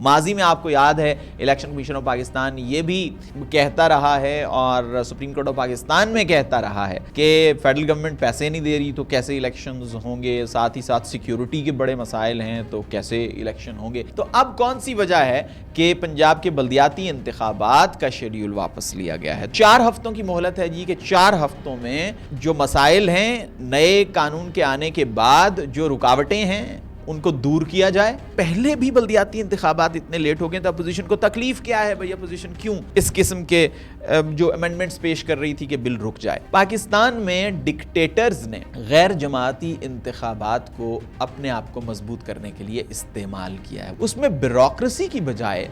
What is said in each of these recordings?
ماضی میں آپ کو یاد ہے الیکشن کمیشن آف پاکستان یہ بھی کہتا رہا ہے اور سپریم کورٹ آف پاکستان میں کہتا رہا ہے کہ فیڈرل گورنمنٹ پیسے نہیں دے رہی تو کیسے الیکشنز ہوں گے، ساتھ ہی ساتھ سیکیورٹی کے بڑے مسائل ہیں تو کیسے الیکشن ہوں گے۔ تو اب کون سی وجہ ہے کہ پنجاب کے بلدیاتی انتخابات کا شیڈیول واپس لیا گیا ہے؟ 4 ہفتوں کی مہلت ہے جی، کہ 4 ہفتوں میں جو مسائل ہیں، نئے قانون کے آنے کے بعد جو رکاوٹیں ہیں ان کو دور کیا جائے۔ پہلے بھی بلدیاتی انتخابات اتنے لیٹ ہو گئے تو اپوزیشن کو تکلیف کیا ہے بھئی؟ اپوزیشن کیوں اس قسم کے جو امینڈمنٹس پیش کر رہی تھی کہ بل رک جائے؟ پاکستان میں ڈکٹیٹرز نے غیر جماعتی انتخابات کو اپنے آپ کو مضبوط کرنے کے لیے استعمال کیا ہے۔ اس میں بیوروکریسی کی بجائے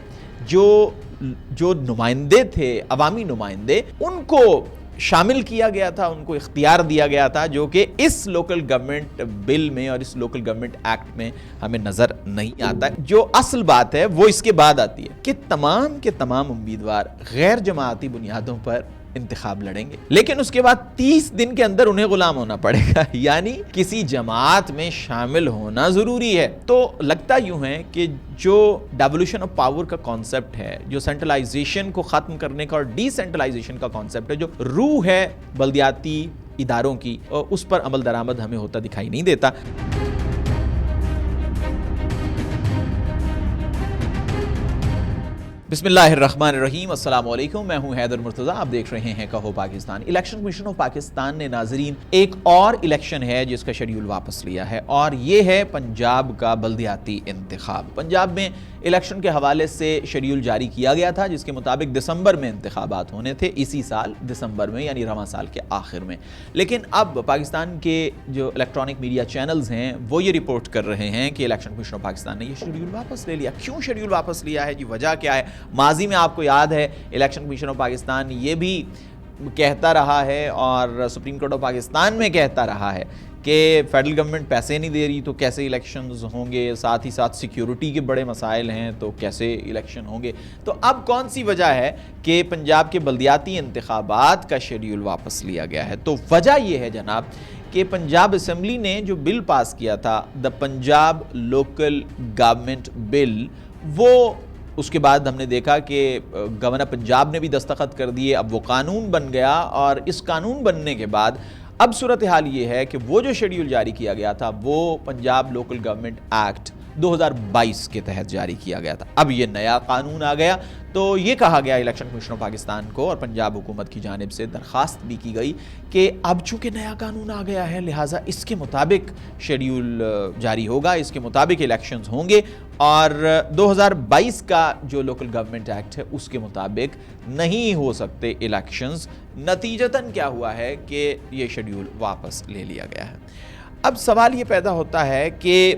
جو نمائندے تھے، عوامی نمائندے، ان کو شامل کیا گیا تھا، ان کو اختیار دیا گیا تھا، جو کہ اس لوکل گورنمنٹ بل میں اور اس لوکل گورنمنٹ ایکٹ میں ہمیں نظر نہیں آتا۔ جو اصل بات ہے وہ اس کے بعد آتی ہے کہ تمام کے تمام امیدوار غیر جماعتی بنیادوں پر انتخاب لڑیں گے، لیکن اس کے بعد 30 دن کے اندر انہیں غلام ہونا پڑے گا، یعنی کسی جماعت میں شامل ہونا ضروری ہے۔ تو لگتا یوں ہے کہ جو ڈیوولوشن آف پاور کا کانسیپٹ ہے، جو سینٹرلائزیشن کو ختم کرنے کا اور ڈی سینٹرلائزیشن کا کانسیپٹ ہے، جو روح ہے بلدیاتی اداروں کی، اس پر عمل درآمد ہمیں ہوتا دکھائی نہیں دیتا۔ بسم اللہ الرحمن الرحیم، السلام علیکم، میں ہوں حیدر مرتضی، آپ دیکھ رہے ہیں کہو Pakistan. Election commission of Pakistan نے ناظرین ایک اور الیکشن ہے جس کا شیڈیول واپس لیا ہے، اور یہ ہے پنجاب کا بلدیاتی انتخاب۔ پنجاب میں الیکشن کے حوالے سے شیڈیول جاری کیا گیا تھا جس کے مطابق دسمبر میں انتخابات ہونے تھے، اسی سال دسمبر میں، یعنی رواں سال کے آخر میں۔ لیکن اب پاکستان کے جو الیکٹرانک میڈیا چینلز ہیں وہ یہ رپورٹ کر رہے ہیں کہ الیکشن کمیشن آف پاکستان نے یہ شیڈیول واپس لے لیا۔ کیوں شیڈیول واپس لیا ہے جی؟ وجہ کیا ہے؟ ماضی میں آپ کو یاد ہے الیکشن کمیشن آف پاکستان یہ بھی کہتا رہا ہے اور سپریم کورٹ آف پاکستان میں کہتا رہا ہے کہ فیڈرل گورنمنٹ پیسے نہیں دے رہی تو کیسے الیکشنز ہوں گے، ساتھ ہی ساتھ سیکیورٹی کے بڑے مسائل ہیں تو کیسے الیکشن ہوں گے۔ تو اب کون سی وجہ ہے کہ پنجاب کے بلدیاتی انتخابات کا شیڈیول واپس لیا گیا ہے؟ تو وجہ یہ ہے جناب کہ پنجاب اسمبلی نے جو بل پاس کیا تھا، دا پنجاب لوکل گورنمنٹ بل، وہ اس کے بعد ہم نے دیکھا کہ گورنر پنجاب نے بھی دستخط کر دیے، اب وہ قانون بن گیا، اور اس قانون بننے کے بعد اب صورتحال یہ ہے کہ وہ جو شیڈیول جاری کیا گیا تھا وہ پنجاب لوکل گورنمنٹ ایکٹ 2022 کے تحت جاری کیا گیا تھا۔ اب یہ نیا قانون آ گیا تو یہ کہا گیا الیکشن کمیشن آف پاکستان کو، اور پنجاب حکومت کی جانب سے درخواست بھی کی گئی کہ اب چونکہ نیا قانون آ گیا ہے لہٰذا اس کے مطابق شیڈیول جاری ہوگا، اس کے مطابق الیکشنز ہوں گے، اور 2022 کا جو لوکل گورنمنٹ ایکٹ ہے اس کے مطابق نہیں ہو سکتے الیکشنز۔ نتیجتاً کیا ہوا ہے کہ یہ شیڈیول واپس لے لیا گیا ہے۔ اب سوال یہ پیدا ہوتا ہے کہ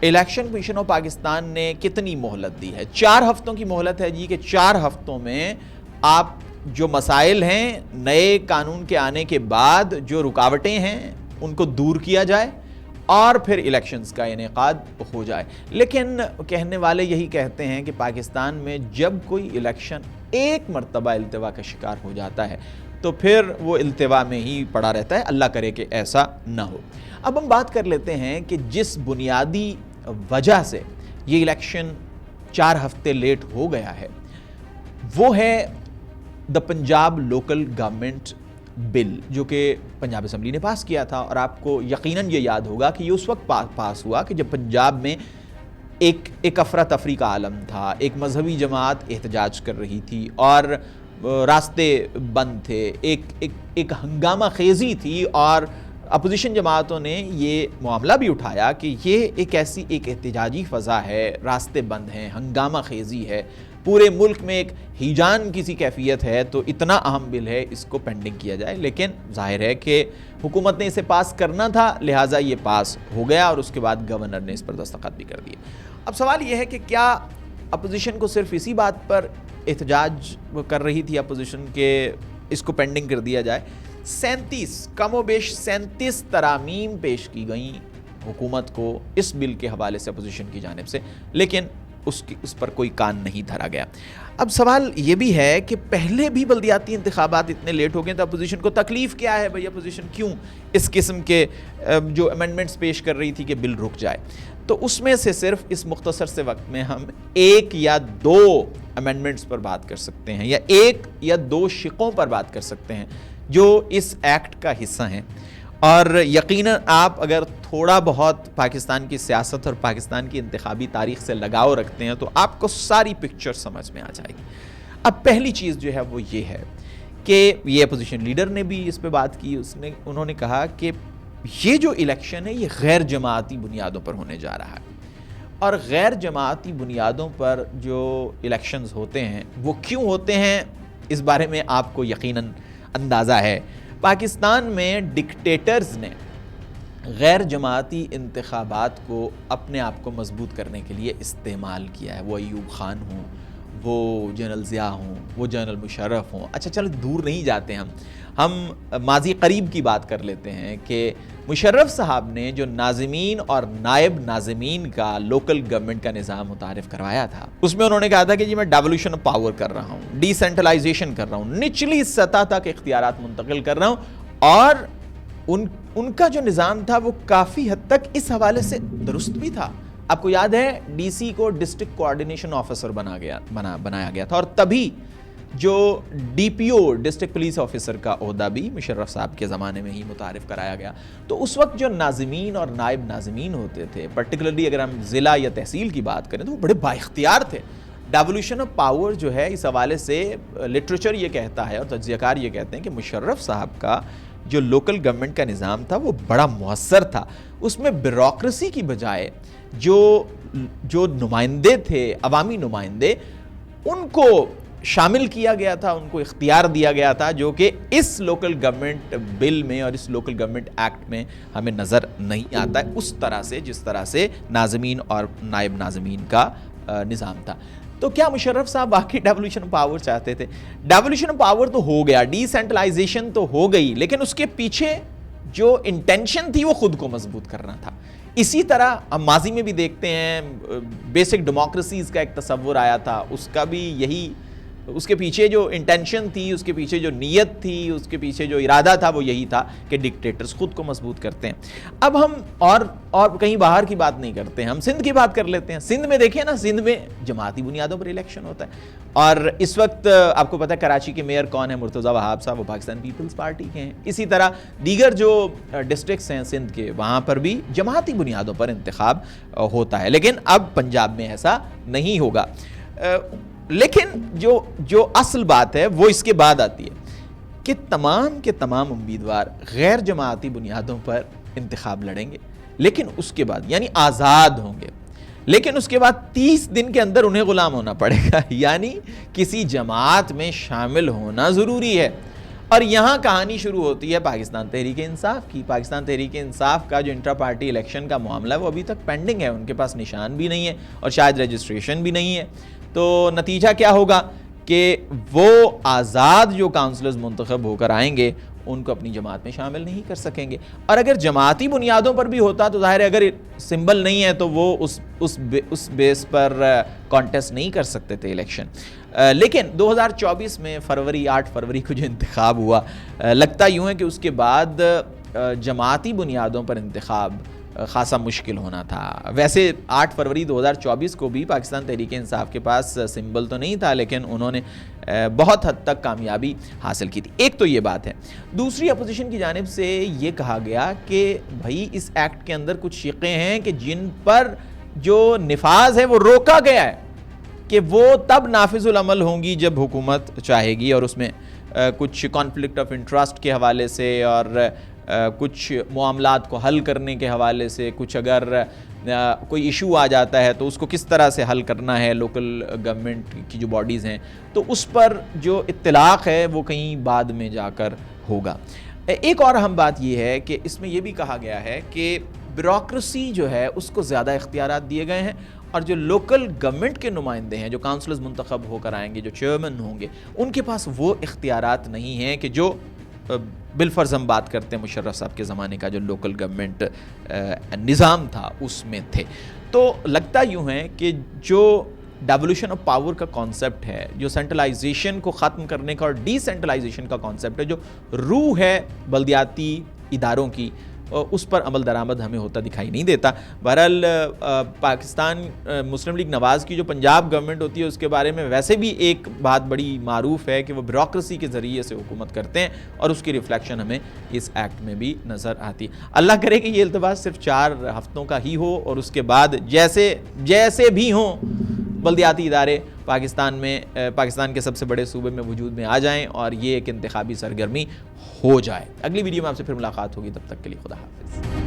الیکشن کمیشن آف پاکستان نے کتنی مہلت دی ہے؟ 4 ہفتوں کی مہلت ہے جی، کہ 4 ہفتوں میں آپ جو مسائل ہیں، نئے قانون کے آنے کے بعد جو رکاوٹیں ہیں ان کو دور کیا جائے اور پھر الیکشنز کا انعقاد ہو جائے۔ لیکن کہنے والے یہی کہتے ہیں کہ پاکستان میں جب کوئی الیکشن ایک مرتبہ التوا کا شکار ہو جاتا ہے تو پھر وہ التوا میں ہی پڑا رہتا ہے، اللہ کرے کہ ایسا نہ ہو۔ اب ہم بات کر لیتے ہیں کہ جس بنیادی وجہ سے یہ الیکشن 4 ہفتے لیٹ ہو گیا ہے وہ ہے دا پنجاب لوکل گورنمنٹ بل، جو کہ پنجاب اسمبلی نے پاس کیا تھا، اور آپ کو یقیناً یہ یاد ہوگا کہ یہ اس وقت پاس ہوا کہ جب پنجاب میں ایک افراتفری کا عالم تھا، ایک مذہبی جماعت احتجاج کر رہی تھی اور راستے بند تھے، ایک ہنگامہ خیزی تھی، اور اپوزیشن جماعتوں نے یہ معاملہ بھی اٹھایا کہ یہ ایک ایسی احتجاجی فضا ہے، راستے بند ہیں، ہنگامہ خیزی ہے، پورے ملک میں ایک ہیجان کسی کیفیت ہے، تو اتنا اہم بل ہے اس کو پینڈنگ کیا جائے۔ لیکن ظاہر ہے کہ حکومت نے اسے پاس کرنا تھا لہٰذا یہ پاس ہو گیا، اور اس کے بعد گورنر نے اس پر دستخط بھی کر دیے۔ اب سوال یہ ہے کہ کیا اپوزیشن کو صرف اسی بات پر احتجاج کر رہی تھی اپوزیشن کہ اس کو پینڈنگ کر دیا جائے؟ 37 کم و بیش 37 ترامیم پیش کی گئیں حکومت کو اس بل کے حوالے سے اپوزیشن کی جانب سے، لیکن اس پر کوئی کان نہیں دھرا گیا۔ اب سوال یہ بھی ہے کہ پہلے بھی بلدیاتی انتخابات اتنے لیٹ ہو گئے تو اپوزیشن کو تکلیف کیا ہے بھئی؟ اپوزیشن کیوں اس قسم کے جو امینڈمنٹس پیش کر رہی تھی کہ بل رک جائے؟ تو اس میں سے صرف اس مختصر سے وقت میں ہم ایک یا دو امینڈمنٹس پر بات کر سکتے ہیں، یا ایک یا دو شقوں پر بات کر سکتے ہیں جو اس ایکٹ کا حصہ ہیں۔ اور یقیناً آپ اگر تھوڑا بہت پاکستان کی سیاست اور پاکستان کی انتخابی تاریخ سے لگاؤ رکھتے ہیں تو آپ کو ساری پکچر سمجھ میں آ جائے گی۔ اب پہلی چیز جو ہے وہ یہ ہے کہ یہ اپوزیشن لیڈر نے بھی اس پہ بات کی، انہوں نے کہا کہ یہ جو الیکشن ہے یہ غیر جماعتی بنیادوں پر ہونے جا رہا ہے، اور غیر جماعتی بنیادوں پر جو الیکشنز ہوتے ہیں وہ کیوں ہوتے ہیں اس بارے میں آپ کو یقیناً اندازہ ہے۔ پاکستان میں ڈکٹیٹرز نے غیر جماعتی انتخابات کو اپنے آپ کو مضبوط کرنے کے لیے استعمال کیا ہے، وہ ایوب خان ہوں، وہ جنرل ضیاء ہوں، وہ جنرل مشرف ہوں۔ اچھا چلو دور نہیں جاتے ہم ماضی قریب کی بات کر لیتے ہیں کہ مشرف صاحب نے جو ناظمین اور نائب ناظمین کا لوکل گورنمنٹ کا نظام متعارف کروایا تھا، اس میں انہوں نے کہا تھا کہ جی میں ڈیولوشن آف پاور کر رہا ہوں، ڈی سینٹرلائزیشن کر رہا ہوں، نچلی سطح تک اختیارات منتقل کر رہا ہوں، اور ان کا جو نظام تھا وہ کافی حد تک اس حوالے سے درست بھی تھا۔ آپ کو یاد ہے ڈی سی کو ڈسٹرکٹ کوآرڈینیشن آفیسر بنایا گیا تھا، اور تبھی جو ڈی پی او ڈسٹرکٹ پولیس آفیسر کا عہدہ بھی مشرف صاحب کے زمانے میں ہی متعارف کرایا گیا۔ تو اس وقت جو ناظمین اور نائب ناظمین ہوتے تھے، پرٹیکولرلی اگر ہم ضلع یا تحصیل کی بات کریں تو وہ بڑے بااختیار تھے۔ ڈیولوشن آف پاور جو ہے اس حوالے سے لٹریچر یہ کہتا ہے اور تجزیہ کار یہ کہتے ہیں کہ مشرف صاحب کا جو لوکل گورنمنٹ کا نظام تھا وہ بڑا مؤثر تھا۔ اس میں بیوروکریسی کی بجائے جو نمائندے تھے، عوامی نمائندے، ان کو شامل کیا گیا تھا، ان کو اختیار دیا گیا تھا، جو کہ اس لوکل گورنمنٹ بل میں اور اس لوکل گورنمنٹ ایکٹ میں ہمیں نظر نہیں آتا ہے اس طرح سے جس طرح سے ناظمین اور نائب ناظمین کا نظام تھا۔ تو کیا مشرف صاحب واقعی ڈیولوشن پاور چاہتے تھے؟ ڈیولوشن پاور تو ہو گیا، ڈی سینٹرلائزیشن تو ہو گئی، لیکن اس کے پیچھے جو انٹینشن تھی وہ خود کو مضبوط کرنا تھا۔ اسی طرح ہم ماضی میں بھی دیکھتے ہیں بیسک ڈیموکریسیز کا ایک تصور آیا تھا، اس کا بھی یہی، اس کے پیچھے جو انٹینشن تھی، اس کے پیچھے جو نیت تھی، اس کے پیچھے جو ارادہ تھا وہ یہی تھا کہ ڈکٹیٹرز خود کو مضبوط کرتے ہیں۔ اب ہم اور کہیں باہر کی بات نہیں کرتے ہیں، ہم سندھ کی بات کر لیتے ہیں۔ سندھ میں دیکھیں نا، سندھ میں جماعتی بنیادوں پر الیکشن ہوتا ہے، اور اس وقت آپ کو پتہ ہے کراچی کے میئر کون ہیں؟ مرتضی وہاب صاحب، وہ پاکستان پیپلز پارٹی کے ہیں۔ اسی طرح دیگر جو ڈسٹرکٹس ہیں سندھ کے، وہاں پر بھی جماعتی بنیادوں پر انتخاب ہوتا ہے، لیکن اب پنجاب میں ایسا نہیں ہوگا۔ لیکن جو اصل بات ہے وہ اس کے بعد آتی ہے کہ تمام کے تمام امیدوار غیر جماعتی بنیادوں پر انتخاب لڑیں گے، لیکن اس کے بعد یعنی آزاد ہوں گے، لیکن اس کے بعد 30 دن کے اندر انہیں غلام ہونا پڑے گا، یعنی کسی جماعت میں شامل ہونا ضروری ہے۔ اور یہاں کہانی شروع ہوتی ہے پاکستان تحریک انصاف کی۔ پاکستان تحریک انصاف کا جو انٹرا پارٹی الیکشن کا معاملہ ہے وہ ابھی تک پینڈنگ ہے، ان کے پاس نشان بھی نہیں ہے اور شاید رجسٹریشن بھی نہیں ہے۔ تو نتیجہ کیا ہوگا کہ وہ آزاد جو کاؤنسلرز منتخب ہو کر آئیں گے ان کو اپنی جماعت میں شامل نہیں کر سکیں گے۔ اور اگر جماعتی بنیادوں پر بھی ہوتا تو ظاہر ہے اگر سمبل نہیں ہے تو وہ اس بیس پر کانٹیسٹ نہیں کر سکتے تھے الیکشن۔ لیکن 2024 میں 8 فروری کو جو انتخاب ہوا، لگتا یوں ہے کہ اس کے بعد جماعتی بنیادوں پر انتخاب خاصا مشکل ہونا تھا۔ ویسے 8 فروری 2024 کو بھی پاکستان تحریک انصاف کے پاس سمبل تو نہیں تھا، لیکن انہوں نے بہت حد تک کامیابی حاصل کی تھی۔ ایک تو یہ بات ہے۔ دوسری اپوزیشن کی جانب سے یہ کہا گیا کہ بھائی اس ایکٹ کے اندر کچھ شقیں ہیں کہ جن پر جو نفاذ ہے وہ روکا گیا ہے، کہ وہ تب نافذ العمل ہوں گی جب حکومت چاہے گی، اور اس میں کچھ کانفلکٹ آف انٹرسٹ کے حوالے سے اور کچھ معاملات کو حل کرنے کے حوالے سے، کچھ اگر کوئی ایشو آ جاتا ہے تو اس کو کس طرح سے حل کرنا ہے لوکل گورنمنٹ کی جو باڈیز ہیں، تو اس پر جو اطلاق ہے وہ کہیں بعد میں جا کر ہوگا۔ ایک اور اہم بات یہ ہے کہ اس میں یہ بھی کہا گیا ہے کہ بیوروکریسی جو ہے اس کو زیادہ اختیارات دیے گئے ہیں، اور جو لوکل گورنمنٹ کے نمائندے ہیں، جو کاؤنسلرز منتخب ہو کر آئیں گے، جو چیئرمین ہوں گے، ان کے پاس وہ اختیارات نہیں ہیں کہ جو بالفرض ہم بات کرتے ہیں مشرف صاحب کے زمانے کا جو لوکل گورنمنٹ نظام تھا اس میں تھے۔ تو لگتا یوں ہے کہ جو ڈیولوشن آف پاور کا کانسیپٹ ہے، جو سینٹرلائزیشن کو ختم کرنے کا اور ڈی سینٹرلائزیشن کا کانسیپٹ ہے، جو روح ہے بلدیاتی اداروں کی، اس پر عمل درآمد ہمیں ہوتا دکھائی نہیں دیتا۔ بہرحال پاکستان مسلم لیگ نواز کی جو پنجاب گورنمنٹ ہوتی ہے اس کے بارے میں ویسے بھی ایک بات بڑی معروف ہے کہ وہ بیوروکریسی کے ذریعے سے حکومت کرتے ہیں، اور اس کی ریفلیکشن ہمیں اس ایکٹ میں بھی نظر آتی ہے۔ اللہ کرے کہ یہ التباس صرف 4 ہفتوں کا ہی ہو، اور اس کے بعد جیسے بھی ہوں بلدیاتی ادارے پاکستان کے سب سے بڑے صوبے میں وجود میں آ جائیں، اور یہ ایک انتخابی سرگرمی ہو جائے۔ اگلی ویڈیو میں آپ سے پھر ملاقات ہوگی، تب تک کے لیے خدا حافظ۔